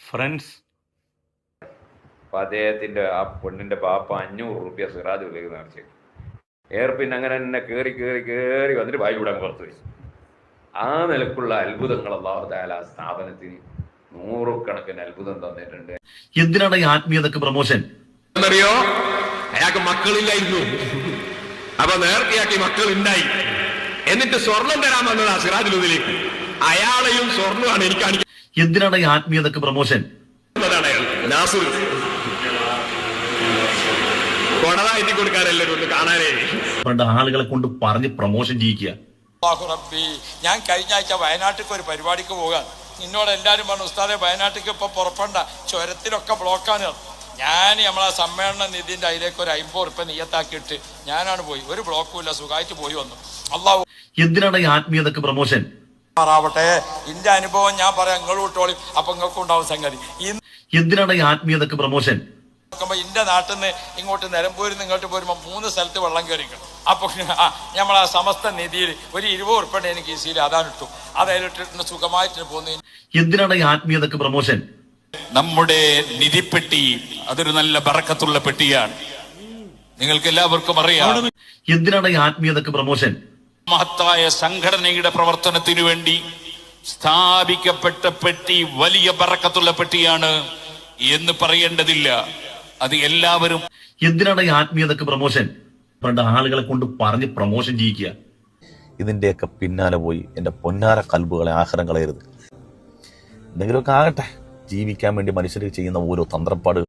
Friends. അപ്പം അദ്ദേഹത്തിൻ്റെ ആ പെണ്ണിൻ്റെ ബാപ്പ 500 രൂപ സിറാജ് ഉള്ളിലേക്ക് നേർച്ചു. പിന്നെ അങ്ങനെ തന്നെ കയറി വന്നിട്ട് വായി വിടാൻ പുറത്ത് വെച്ചു. ആ നിലക്കുള്ള അത്ഭുതങ്ങൾ അല്ലാഹു തആല സ്ഥാപനത്തിന് 100 കണക്കിന് അത്ഭുതം തന്നിട്ടുണ്ട്. എന്തിനാണ് ഈ ആത്മീയതക്ക് പ്രൊമോഷൻ? എന്നറിയോ, അയാൾക്ക് മക്കളില്ലായിരുന്നു. അപ്പൊ നേർത്തിയാക്കി മക്കൾ ഉണ്ടായി. എന്നിട്ട് സ്വർണം തരാൻ വന്നതാ സിറാജുലുദ്ദീനിലേക്ക്. അയാളെയും സ്വർണ്ണമാണ് എനിക്ക്. എന്തിനാണ് ഈ ആത്മീയതക്ക് പ്രൊമോഷൻ? നാസുർ കൊണതായിട്ട് കൊടുക്കാനല്ലോ ഒന്ന് കാണാനേ. പണ്ട് ആളുകളെ കൊണ്ട് പറഞ്ഞ് പ്രൊമോഷൻ ചെയ്യിക്കുക. ഞാൻ കഴിഞ്ഞ ആഴ്ച വയനാട്ടിലേക്ക് ഒരു പരിപാടിക്ക് പോകാൻ നിന്നോട് എല്ലാവരും പറഞ്ഞു, ഉസ്താദെ വയനാട്ടിലേക്ക് ഇപ്പൊ പുറപ്പെടണ്ട, ചുരത്തിലൊക്കെ ബ്ലോക്കാണ്. ഞാൻ നമ്മളെ സമ്മേളന നിധിന്റെ അതിലേക്ക് ഒരു 50 ഉറുപ്പ്യ നിയ്യത്താക്കിയിട്ട് ഞാനാണ് പോയി. ഒരു ബ്ലോക്കും ഇല്ല, സുഖമായിട്ട് പോയി വന്നു. അള്ളാഹു. എന്തിനാണ് ഈ ആത്മീയതക്ക് പ്രൊമോഷൻ? ആവട്ടെ, എന്റെ അനുഭവം ഞാൻ പറയാം, നിങ്ങൾ വിട്ടോളി, അപ്പൊ നിങ്ങൾക്ക് ഉണ്ടാവും സംഗതി. എന്തിനാണ് ഈ ആത്മീയതക്ക് പ്രൊമോഷൻ? എന്റെ നാട്ടിൽ നിന്ന് ഇങ്ങോട്ട് നിലമ്പൂരിൽ നിന്ന് ഇങ്ങോട്ട് പോരുമ്പോ 3 സ്ഥലത്ത് വെള്ളം കയറിക്കണം. അപ്പൊ നമ്മളെ സമസ്ത നിധിയിൽ ഒരു 20 ഉറുപ്പ്യ എനിക്ക് ഈസിയിൽ അതാണിട്ടു. അതതിലിട്ട് സുഖമായിട്ട് പോകുന്നു. എന്തിനാണ് ഈ ആത്മീയതക്ക് പ്രൊമോഷൻ? നമ്മുടെ നിധിപ്പെട്ടി അതൊരു നല്ല ബറക്കത്തുള്ള പെട്ടിയാണ്, നിങ്ങൾക്ക് എല്ലാവർക്കും അറിയാം. എന്തിനാണ് ഈ ആത്മീയതക്ക് പ്രൊമോഷൻ? മഹത്തായ സംഘടനയുടെ പ്രവർത്തനത്തിനു വേണ്ടി സ്ഥാപിക്കപ്പെട്ട പെട്ടി വലിയ ബറക്കത്തുള്ള പെട്ടിയാണ് എന്ന് പറയേണ്ടതില്ല. അത് എല്ലാവരും. എന്തിനാണ് ഈ ആത്മീയതക്ക് പ്രൊമോഷൻ? പണ്ട് ആളുകളെ കൊണ്ട് പറഞ്ഞ് പ്രൊമോഷൻ ചെയ്യിക്കുക. ഇതിന്റെയൊക്കെ പിന്നാലെ പോയി എൻ്റെ പൊന്നാര കൽബുകളെ ആഹാരം കളയരുത്. എന്തെങ്കിലുമൊക്കെ ആകട്ടെ, ജീവിക്കാൻ വേണ്ടി മനുഷ്യർ ചെയ്യുന്ന ഓരോ തന്ത്രപ്പാട്